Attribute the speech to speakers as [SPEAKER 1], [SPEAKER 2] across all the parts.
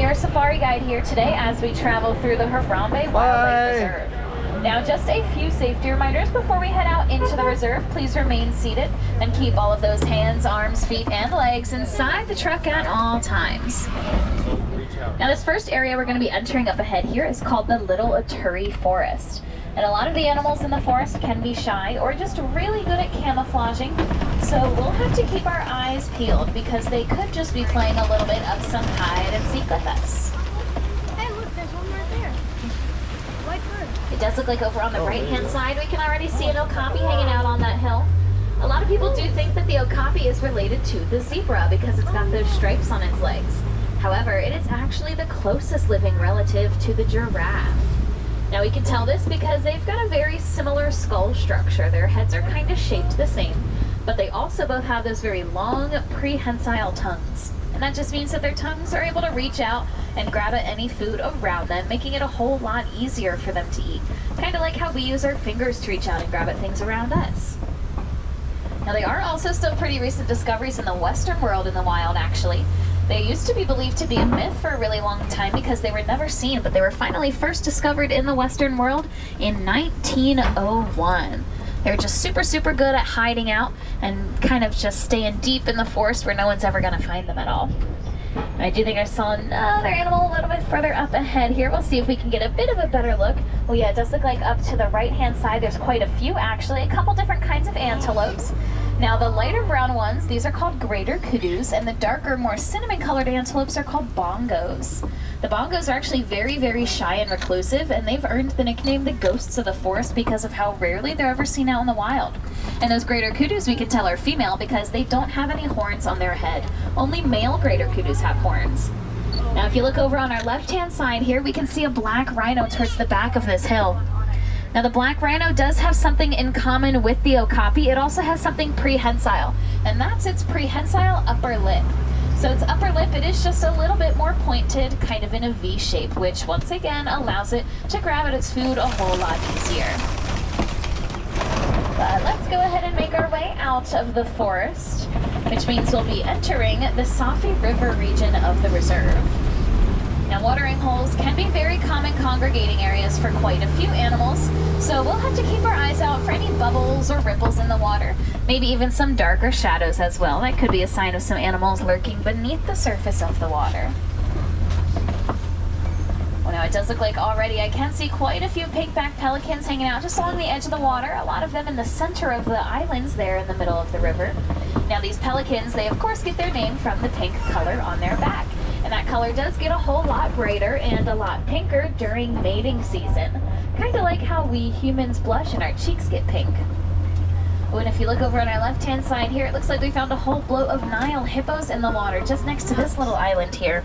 [SPEAKER 1] your safari guide here today as we travel through the Harambe Wildlife Reserve. Now, just a few safety reminders before we head out into the reserve. Please remain seated and keep all of those hands, arms, feet, and legs inside the truck at all times. Now, this first area we're going to be entering up ahead here is called the Little Aturi Forest. And a lot of the animals in the forest can be shy or just really good at camouflaging. So we'll have to keep our eyes peeled because they could just be playing a little bit of some hide and seek with us.
[SPEAKER 2] Hey, look, there's one right there. White bird.
[SPEAKER 1] It does look like over on the right-hand side, we can already see an okapi hanging out on that hill. A lot of people do think that the okapi is related to the zebra because it's got those stripes on its legs. However, it is actually the closest living relative to the giraffe. Now we can tell this because they've got a very similar skull structure. Their heads are kind of shaped the same, but they also both have those very long prehensile tongues. And that just means that their tongues are able to reach out and grab at any food around them, making it a whole lot easier for them to eat. Kind of like how we use our fingers to reach out and grab at things around us. Now they are also still pretty recent discoveries in the Western world in the wild, actually. They used to be believed to be a myth for a really long time because they were never seen, but they were finally first discovered in the Western world in 1901. They're just super, super good at hiding out and kind of just staying deep in the forest where no one's ever going to find them at all. I do think I saw another animal a little bit further up ahead here. We'll see if we can get a bit of a better look. Oh yeah, it does look like up to the right-hand side, there's quite a few actually, a couple different kinds of antelopes. Now the lighter brown ones, these are called greater kudus, and the darker, more cinnamon-colored antelopes are called bongos. The bongos are actually very, very shy and reclusive, and they've earned the nickname the ghosts of the forest because of how rarely they're ever seen out in the wild. And those greater kudus we can tell are female because they don't have any horns on their head. Only male greater kudus have horns. Now if you look over on our left-hand side here, we can see a black rhino towards the back of this hill. Now the black rhino does have something in common with the okapi. It also has something prehensile, and that's its prehensile upper lip. So its upper lip, it is just a little bit more pointed, kind of in a V shape, which once again allows it to grab at its food a whole lot easier. But let's go ahead and make our way out of the forest, which means we'll be entering the Safi River region of the reserve. Now, watering holes can be very common congregating areas for quite a few animals, so we'll have to keep our eyes out for any bubbles or ripples in the water, maybe even some darker shadows as well. That could be a sign of some animals lurking beneath the surface of the water. Well, now it does look like already I can see quite a few pink-backed pelicans hanging out just along the edge of the water, a lot of them in the center of the islands there in the middle of the river. Now these pelicans, they of course get their name from the pink color on their back. And that color does get a whole lot brighter and a lot pinker during mating season. Kind of like how we humans blush and our cheeks get pink. Oh, and if you look over on our left-hand side here, it looks like we found a whole bloat of Nile hippos in the water just next to this little island here.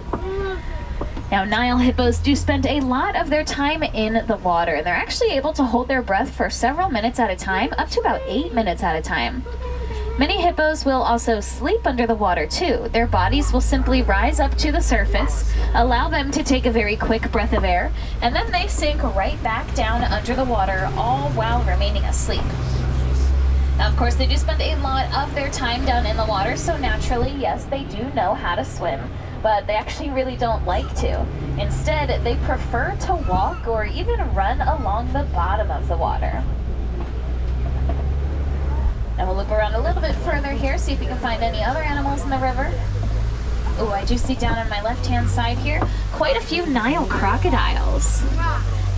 [SPEAKER 1] Now, Nile hippos do spend a lot of their time in the water, and they're actually able to hold their breath for several minutes at a time, up to about 8 minutes at a time. Many hippos will also sleep under the water too. Their bodies will simply rise up to the surface, allow them to take a very quick breath of air, and then they sink right back down under the water, all while remaining asleep. Now, of course, they do spend a lot of their time down in the water, so naturally, yes, they do know how to swim, but they actually really don't like to. Instead, they prefer to walk or even run along the bottom of the water. Now we'll look around a little bit further here, see if we can find any other animals in the river. Oh, I do see down on my left-hand side here, quite a few Nile crocodiles.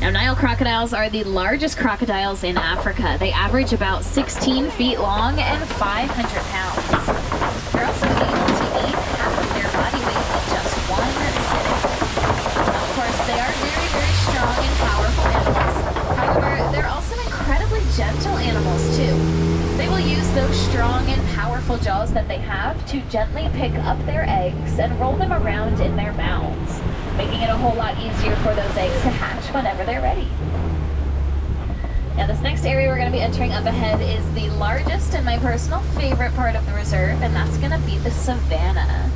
[SPEAKER 1] Now, Nile crocodiles are the largest crocodiles in Africa. They average about 16 feet long and 500 pounds. They're also able to eat half of their body weight in just one sitting. Now, of course, they are very, very strong and powerful animals. However, they're also incredibly gentle animals, too. They will use those strong and powerful jaws that they have to gently pick up their eggs and roll them around in their mouths, making it a whole lot easier for those eggs to hatch whenever they're ready. Now this next area we're going to be entering up ahead is the largest and my personal favorite part of the reserve, and that's going to be the savanna.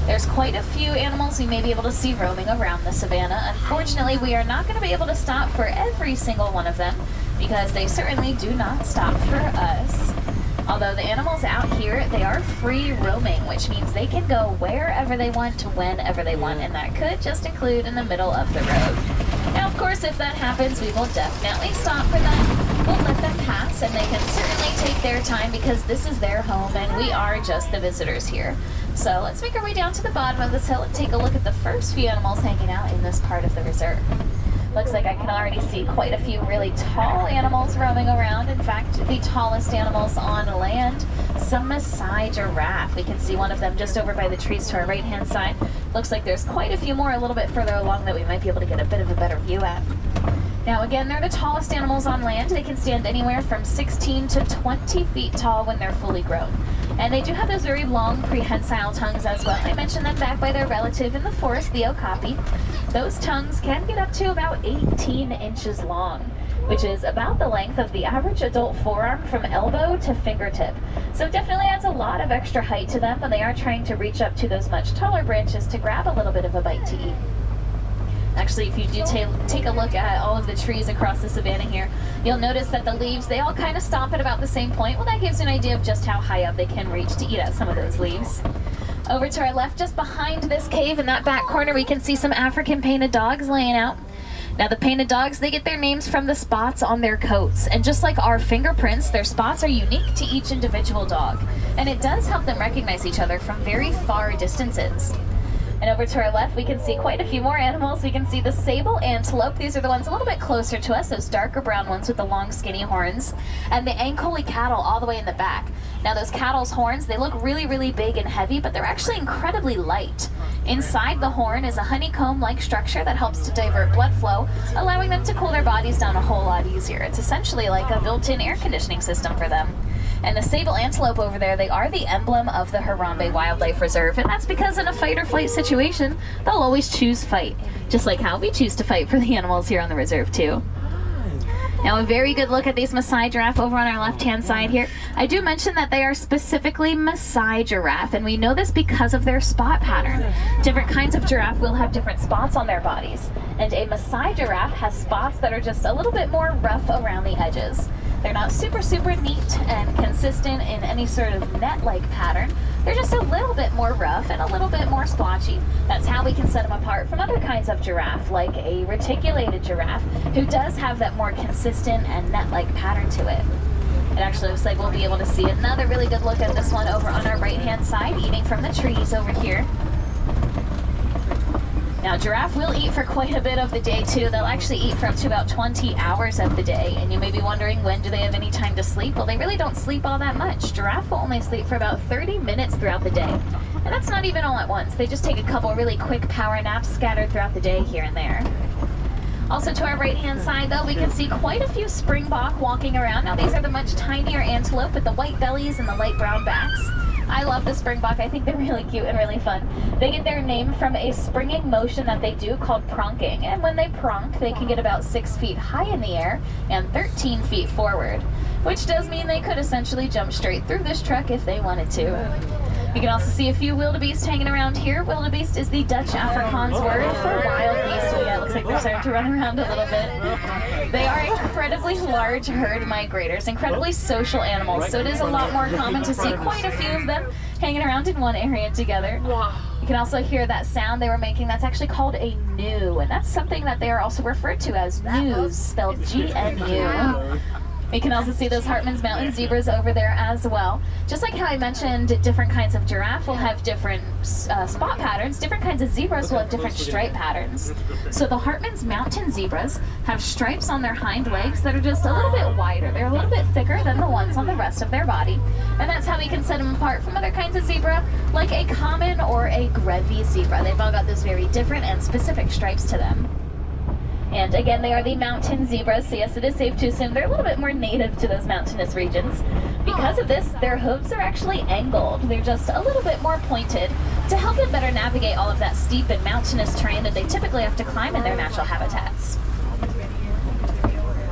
[SPEAKER 1] There's quite a few animals we may be able to see roaming around the savanna. Unfortunately, we are not going to be able to stop for every single one of them, because they certainly do not stop for us. Although the animals out here, they are free roaming, which means they can go wherever they want, whenever they want, and that could just include in the middle of the road. Now, of course, if that happens, we will definitely stop for them. We'll let them pass, and they can certainly take their time because this is their home, and we are just the visitors here. So let's make our way down to the bottom of this hill and take a look at the first few animals hanging out in this part of the reserve. Looks like I can already see quite a few really tall animals roaming around. In fact, the tallest animals on land, some Maasai giraffe. We can see one of them just over by the trees to our right-hand side. Looks like there's quite a few more a little bit further along that we might be able to get a bit of a better view at. Now again, they're the tallest animals on land. They can stand anywhere from 16 to 20 feet tall when they're fully grown. And they do have those very long prehensile tongues as well. I mentioned them back by their relative in the forest, the okapi. Those tongues can get up to about 18 inches long, which is about the length of the average adult forearm from elbow to fingertip. So it definitely adds a lot of extra height to them when they are trying to reach up to those much taller branches to grab a little bit of a bite to eat. Actually, if you do take a look at all of the trees across the savanna here, you'll notice that the leaves, they all kind of stop at about the same point. Well, that gives you an idea of just how high up they can reach to eat at some of those leaves. Over to our left, just behind this cave in that back corner, we can see some African painted dogs laying out. Now, the painted dogs, they get their names from the spots on their coats. And just like our fingerprints, their spots are unique to each individual dog. And it does help them recognize each other from very far distances. And over to our left, we can see quite a few more animals. We can see the sable antelope. These are the ones a little bit closer to us, those darker brown ones with the long skinny horns. And the Ankole cattle all the way in the back. Now those cattle's horns, they look really, really big and heavy, but they're actually incredibly light. Inside the horn is a honeycomb-like structure that helps to divert blood flow, allowing them to cool their bodies down a whole lot easier. It's essentially like a built-in air conditioning system for them. And the sable antelope over there, they are the emblem of the Harambe Wildlife Reserve, and that's because in a fight or flight situation, they'll always choose fight, just like how we choose to fight for the animals here on the reserve too. Now a very good look at these Maasai giraffe over on our left-hand side here. I do mention that they are specifically Maasai giraffe, and we know this because of their spot pattern. Different kinds of giraffe will have different spots on their bodies, and a Maasai giraffe has spots that are just a little bit more rough around the edges. They're not super, super neat and consistent in any sort of net-like pattern. They're just a little bit more rough and a little bit more splotchy. That's how we can set them apart from other kinds of giraffe, like a reticulated giraffe, who does have that more consistent and net-like pattern to it. It actually looks like we'll be able to see another really good look at this one over on our right-hand side, eating from the trees over here. Now, giraffe will eat for quite a bit of the day too. They'll actually eat for up to about 20 hours of the day. And you may be wondering, when do they have any time to sleep? Well, they really don't sleep all that much. Giraffe will only sleep for about 30 minutes throughout the day. And that's not even all at once. They just take a couple really quick power naps scattered throughout the day here and there. Also to our right-hand side, though, we can see quite a few springbok walking around. Now, these are the much tinier antelope with the white bellies and the light brown backs. I love the springbok. I think they're really cute and really fun. They get their name from a springing motion that they do called pronking. And when they pronk, they can get about 6 feet high in the air and 13 feet forward, which does mean they could essentially jump straight through this truck if they wanted to. You can also see a few wildebeest hanging around here. Wildebeest is the Dutch Afrikaans word for wild beast. Yeah, it looks like they're starting to run around a little bit. They are incredibly large herd migrators, incredibly social animals, so it is a lot more common to see quite a few of them hanging around in one area together. You can also hear that sound they were making. That's actually called a gnu, and that's something that they are also referred to as gnus, spelled G-N-U. We can also see those Hartmann's Mountain zebras over there as well. Just like how I mentioned, different kinds of giraffe will have different spot patterns, different kinds of zebras will have different stripe patterns. So the Hartmann's Mountain zebras have stripes on their hind legs that are just a little bit wider. They're a little bit thicker than the ones on the rest of their body. And that's how we can set them apart from other kinds of zebra, like a common or a Grevy zebra. They've all got those very different and specific stripes to them. And again, they are the mountain zebras, so yes, it is safe to assume they're a little bit more native to those mountainous regions. Because of this, their hooves are actually angled. They're just a little bit more pointed to help them better navigate all of that steep and mountainous terrain that they typically have to climb in their natural habitats.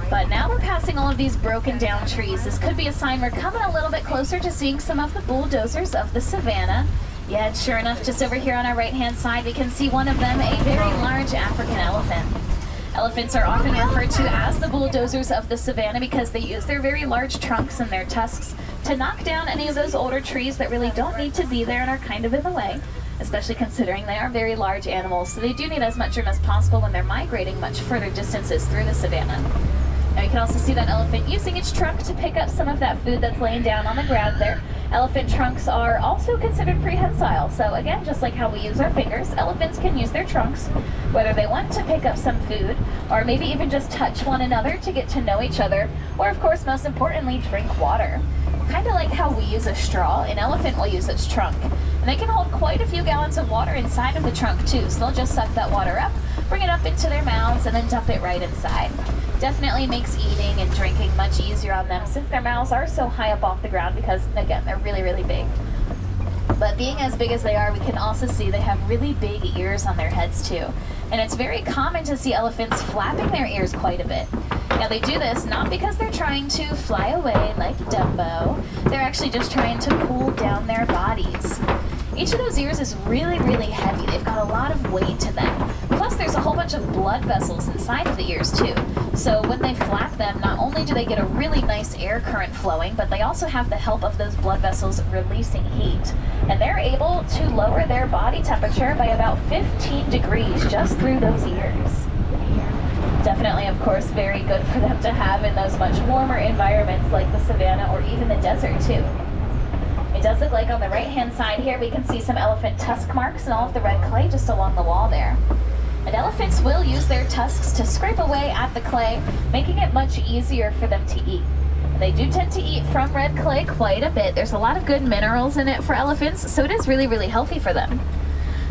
[SPEAKER 1] But now we're passing all of these broken down trees. This could be a sign we're coming a little bit closer to seeing some of the bulldozers of the savannah. Yeah, and sure enough, just over here on our right-hand side, we can see one of them, a very large African elephant. Elephants are often referred to as the bulldozers of the savannah because they use their very large trunks and their tusks to knock down any of those older trees that really don't need to be there and are kind of in the way, especially considering they are very large animals, so they do need as much room as possible when they're migrating much further distances through the savanna. Now you can also see that elephant using its trunk to pick up some of that food that's laying down on the ground there. Elephant trunks are also considered prehensile, so again, just like how we use our fingers, elephants can use their trunks, whether they want to pick up some food, or maybe even just touch one another to get to know each other, or of course, most importantly, drink water. Kind of like how we use a straw, an elephant will use its trunk. And they can hold quite a few gallons of water inside of the trunk too, so they'll just suck that water up, bring it up into their mouths, and then dump it right inside. Definitely makes eating and drinking much easier on them since their mouths are so high up off the ground because, again, they're really, really big. But being as big as they are, we can also see they have really big ears on their heads too. And it's very common to see elephants flapping their ears quite a bit. Now they do this not because they're trying to fly away like Dumbo, they're actually just trying to cool down their bodies. Each of those ears is really, really heavy. They've got a lot of weight to them. Plus there's a whole bunch of blood vessels inside of the ears too. So when they flap them, not only do they get a really nice air current flowing, but they also have the help of those blood vessels releasing heat. And they're able to lower their body temperature by about 15 degrees just through those ears. Definitely, of course, very good for them to have in those much warmer environments like the savanna or even the desert too. It does look like on the right-hand side here we can see some elephant tusk marks and all of the red clay just along the wall there. And elephants will use their tusks to scrape away at the clay, making it much easier for them to eat. And they do tend to eat from red clay quite a bit. There's a lot of good minerals in it for elephants, so it is really, really healthy for them.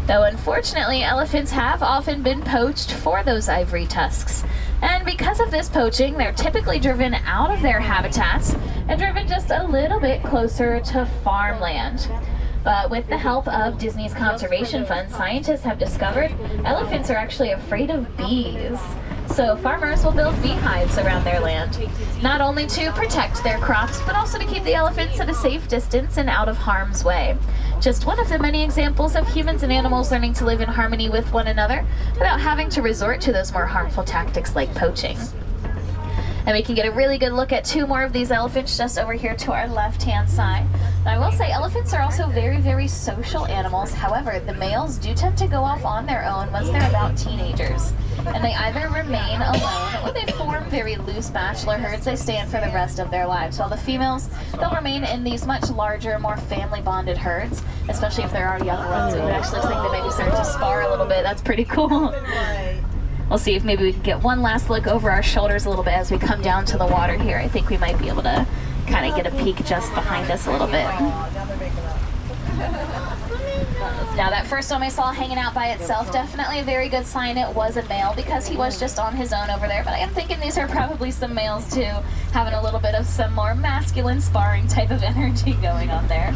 [SPEAKER 1] Though unfortunately, elephants have often been poached for those ivory tusks. And because of this poaching, they're typically driven out of their habitats and driven just a little bit closer to farmland. But with the help of Disney's Conservation Fund, scientists have discovered elephants are actually afraid of bees. So farmers will build beehives around their land, not only to protect their crops, but also to keep the elephants at a safe distance and out of harm's way. Just one of the many examples of humans and animals learning to live in harmony with one another without having to resort to those more harmful tactics like poaching. And we can get a really good look at two more of these elephants just over here to our left-hand side. Now, I will say elephants are also very, very social animals. However, the males do tend to go off on their own once they're about teenagers. And they either remain alone or they form very loose bachelor herds they stay in for the rest of their lives. While the females, they'll remain in these much larger, more family-bonded herds, especially if there are young ones. It actually looks like they maybe start to spar a little bit. That's pretty cool. We'll see if maybe we can get one last look over our shoulders a little bit as we come down to the water here. I think we might be able to kind of get a peek just behind us a little bit. Now that first one I saw hanging out by itself, definitely a very good sign it was a male because he was just on his own over there. But I am thinking these are probably some males too, having a little bit of some more masculine sparring type of energy going on there.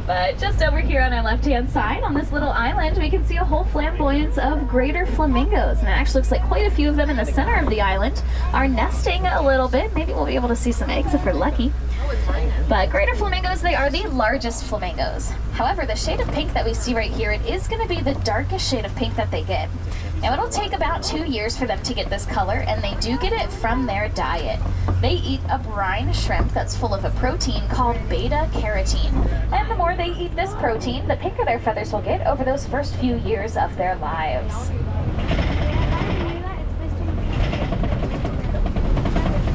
[SPEAKER 1] But just over here on our left-hand side, on this little island, we can see a whole flamboyance of greater flamingos. And it actually looks like quite a few of them in the center of the island are nesting a little bit. Maybe we'll be able to see some eggs if we're lucky. But greater flamingos, they are the largest flamingos. However, the shade of pink that we see right here, it is going to be the darkest shade of pink that they get. Now, it'll take about 2 years for them to get this color, and they do get it from their diet. They eat a brine shrimp that's full of a protein called beta-carotene. And the more they eat this protein, the pinker their feathers will get over those first few years of their lives.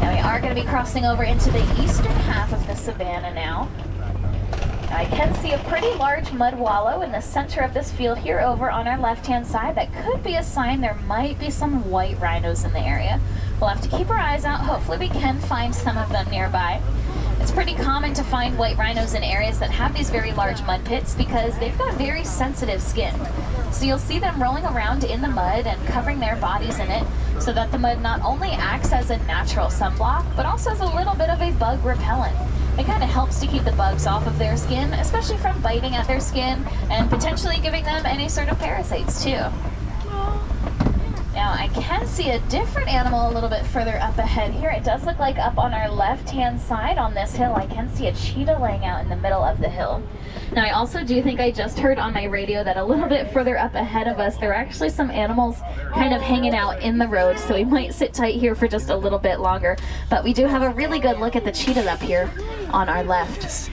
[SPEAKER 1] Now we are going to be crossing over into the eastern half of the savanna now. I can see a pretty large mud wallow in the center of this field here over on our left-hand side. That could be a sign there might be some white rhinos in the area. We'll have to keep our eyes out. Hopefully we can find some of them nearby. It's pretty common to find white rhinos in areas that have these very large mud pits because they've got very sensitive skin. So you'll see them rolling around in the mud and covering their bodies in it so that the mud not only acts as a natural sunblock, but also as a little bit of a bug repellent. It kind of helps to keep the bugs off of their skin, especially from biting at their skin and potentially giving them any sort of parasites too. Now I can see a different animal a little bit further up ahead here. It does look like up on our left-hand side on this hill, I can see a cheetah laying out in the middle of the hill. Now I also do think I just heard on my radio that a little bit further up ahead of us, there are actually some animals kind of hanging out in the road, so we might sit tight here for just a little bit longer. But we do have a really good look at the cheetah up here. on our left.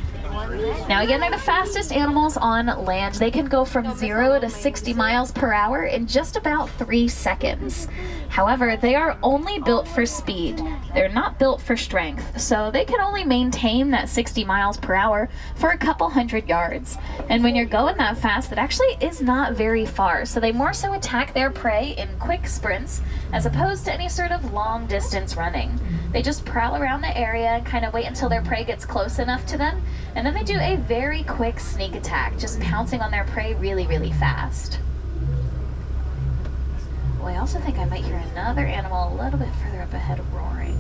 [SPEAKER 1] Now again, they're the fastest animals on land. They can go from 0 to 60 miles per hour in just about 3 seconds. However, they are only built for speed. They're not built for strength, so they can only maintain that 60 miles per hour for a couple hundred yards. And when you're going that fast, it actually is not very far, so they more so attack their prey in quick sprints as opposed to any sort of long distance running. They just prowl around the area and kind of wait until their prey gets close enough to them, and then they do a very quick sneak attack, just pouncing on their prey really, really fast. Oh, I also think I might hear another animal a little bit further up ahead roaring.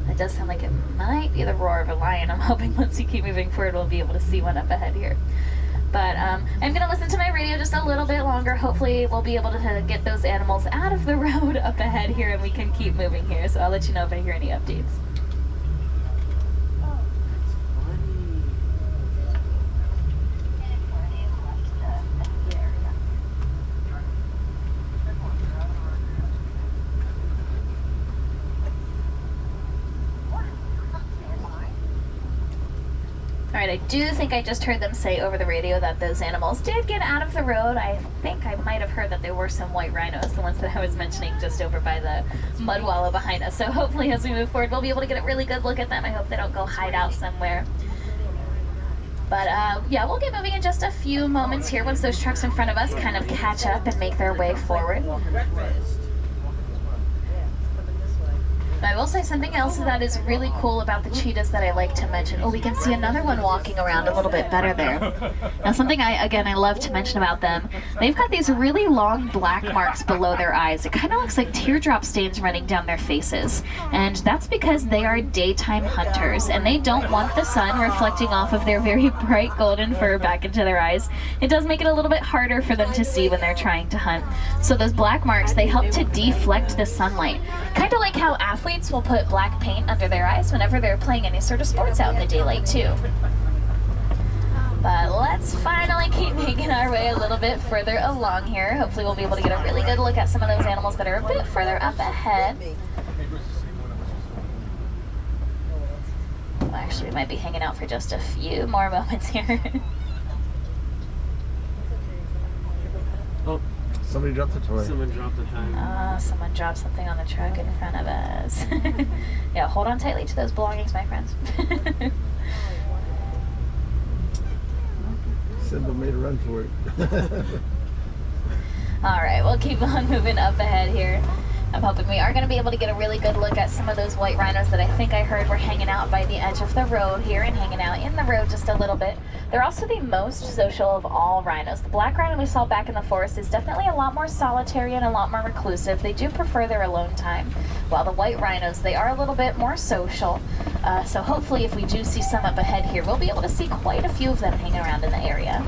[SPEAKER 1] It does sound like it might be the roar of a lion. I'm hoping once we keep moving forward, we'll be able to see one up ahead here. But I'm going to listen to my radio just a little bit longer. Hopefully we'll be able to get those animals out of the road up ahead here and we can keep moving here. So I'll let you know if I hear any updates. Alright, I do think I just heard them say over the radio that those animals did get out of the road. I think I might have heard that there were some white rhinos, the ones that I was mentioning just over by the mud wallow behind us. So hopefully as we move forward, we'll be able to get a really good look at them. I hope they don't go hide out somewhere. But yeah, we'll get moving in just a few moments here once those trucks in front of us kind of catch up and make their way forward. I will say something else that is really cool about the cheetahs that I like to mention. Oh, we can see another one walking around a little bit better there. Now something I love to mention about them, they've got these really long black marks below their eyes. It kind of looks like teardrop stains running down their faces. And that's because they are daytime hunters and they don't want the sun reflecting off of their very bright golden fur back into their eyes. It does make it a little bit harder for them to see when they're trying to hunt. So those black marks, they help to deflect the sunlight. Kind of like how athletes will put black paint under their eyes whenever they're playing any sort of sports out in the daylight too. But let's finally keep making our way a little bit further along here. Hopefully we'll be able to get a really good look at some of those animals that are a bit further up ahead. Well, actually, we might be hanging out for just a few more moments here.
[SPEAKER 3] Oh. Somebody dropped the toy. Someone dropped the time.
[SPEAKER 1] Someone dropped something on the truck in front of us. Yeah, hold on tightly to those belongings, my friends.
[SPEAKER 3] Simba made a run for it.
[SPEAKER 1] All right, we'll keep on moving up ahead here. I'm hoping we are going to be able to get a really good look at some of those white rhinos that I think I heard were hanging out by the edge of the road here and hanging out in the road just a little bit. They're also the most social of all rhinos. The black rhino we saw back in the forest is definitely a lot more solitary and a lot more reclusive. They do prefer their alone time, while the white rhinos, they are a little bit more social. So hopefully if we do see some up ahead here, we'll be able to see quite a few of them hanging around in the area.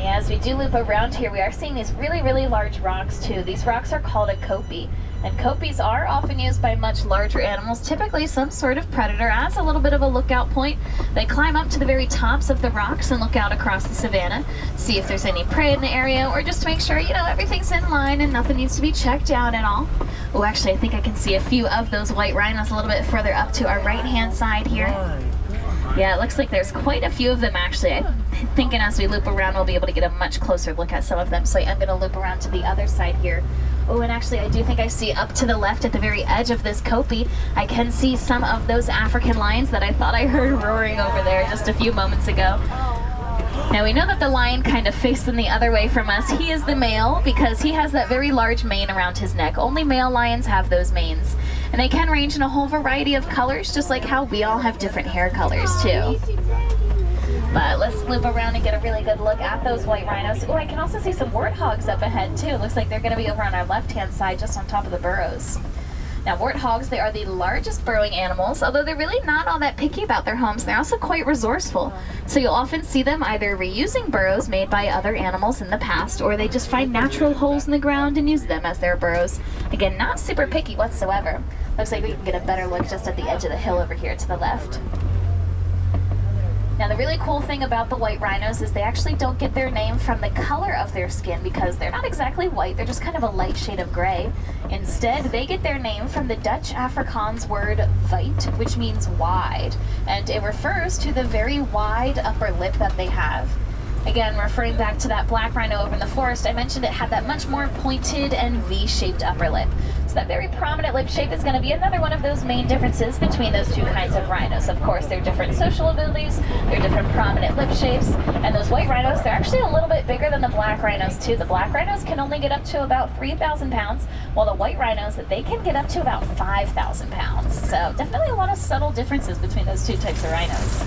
[SPEAKER 1] As we do loop around here, we are seeing these really, really large rocks too. These rocks are called a kopie, and kopies are often used by much larger animals, typically some sort of predator, as a little bit of a lookout point. They climb up to the very tops of the rocks and look out across the savanna, see if there's any prey in the area, or just to make sure, you know, everything's in line and nothing needs to be checked out at all. Oh, actually, I think I can see a few of those white rhinos a little bit further up to our right-hand side here. Yeah, it looks like there's quite a few of them actually. I'm thinking as we loop around, we'll be able to get a much closer look at some of them. So I am going to loop around to the other side here. Oh, and actually I do think I see up to the left at the very edge of this kopie, I can see some of those African lions that I thought I heard roaring over there just a few moments ago. Now we know that the lion kind of facing the other way from us, he is the male because he has that very large mane around his neck. Only male lions have those manes. And they can range in a whole variety of colors, just like how we all have different hair colors too. But let's loop around and get a really good look at those white rhinos. Oh, I can also see some warthogs up ahead too. Looks like they're going to be over on our left-hand side, just on top of the burrows. Now, warthogs, they are the largest burrowing animals, although they're really not all that picky about their homes. They're also quite resourceful. So you'll often see them either reusing burrows made by other animals in the past, or they just find natural holes in the ground and use them as their burrows. Again, not super picky whatsoever. Looks like we can get a better look just at the edge of the hill over here to the left. Now the really cool thing about the white rhinos is they actually don't get their name from the color of their skin because they're not exactly white, they're just kind of a light shade of gray. Instead, they get their name from the Dutch Afrikaans word wijd, which means wide, and it refers to the very wide upper lip that they have. Again, referring back to that black rhino over in the forest, I mentioned it had that much more pointed and V-shaped upper lip. So that very prominent lip shape is going to be another one of those main differences between those two kinds of rhinos. Of course, they're different social abilities, they're different prominent lip shapes, and those white rhinos, they're actually a little bit bigger than the black rhinos too. The black rhinos can only get up to about 3,000 pounds, while the white rhinos, they can get up to about 5,000 pounds. So definitely a lot of subtle differences between those two types of rhinos.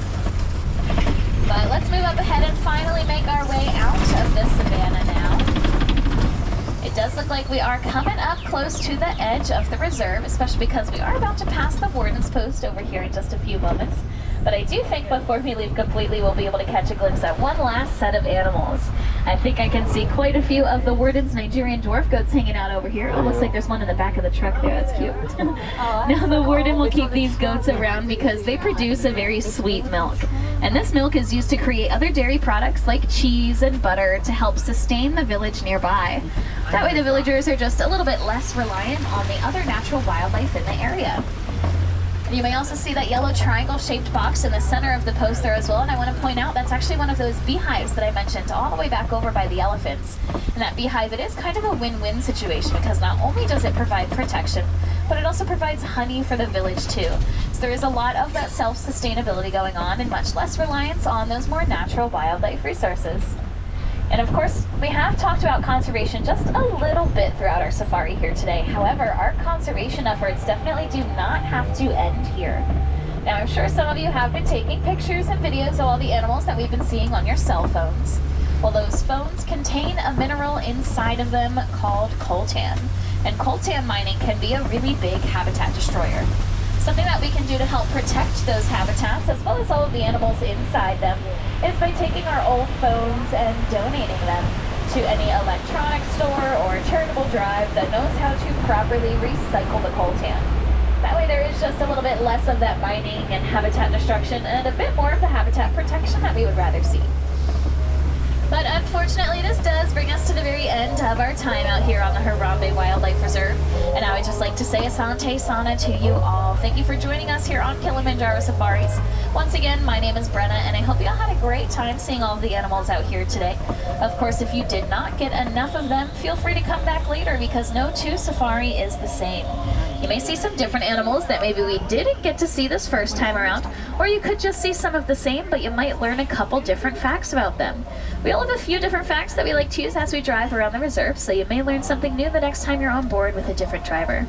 [SPEAKER 1] But let's move up ahead and finally make our way out of this savanna now. It does look like we are coming up close to the edge of the reserve, especially because we are about to pass the warden's post over here in just a few moments. But I do think before we leave completely, we'll be able to catch a glimpse at one last set of animals. I think I can see quite a few of the warden's Nigerian dwarf goats hanging out over here. Oh, looks like there's one in the back of the truck there. That's cute. Now the warden will keep these goats around because they produce a very sweet milk. And this milk is used to create other dairy products like cheese and butter to help sustain the village nearby. That way the villagers are just a little bit less reliant on the other natural wildlife in the area. You may also see that yellow triangle-shaped box in the center of the post there as well, and I want to point out that's actually one of those beehives that I mentioned all the way back over by the elephants. And that beehive, it is kind of a win-win situation because not only does it provide protection, but it also provides honey for the village too. So there is a lot of that self-sustainability going on and much less reliance on those more natural wildlife resources. And of course, we have talked about conservation just a little bit throughout our safari here today. However, our conservation efforts definitely do not have to end here. Now, I'm sure some of you have been taking pictures and videos of all the animals that we've been seeing on your cell phones. Well, those phones contain a mineral inside of them called coltan. And coltan mining can be a really big habitat destroyer. Something that we can do to help protect those habitats, as well as all of the animals inside them, is by taking our old phones and donating them to any electronics store or charitable drive that knows how to properly recycle the coltan. That way there is just a little bit less of that mining and habitat destruction and a bit more of the habitat protection that we would rather see. But unfortunately, this does bring us to the very end of our time out here on the Harambe Wildlife Reserve. And I would just like to say asante sana to you all. Thank you for joining us here on Kilimanjaro Safaris. Once again, my name is Brenna, and I hope you all had a great time seeing all of the animals out here today. Of course, if you did not get enough of them, feel free to come back later because no two safari is the same. You may see some different animals that maybe we didn't get to see this first time around, or you could just see some of the same, but you might learn a couple different facts about them. We all have a few different facts that we like to use as we drive around the reserve, so you may learn something new the next time you're on board with a different driver.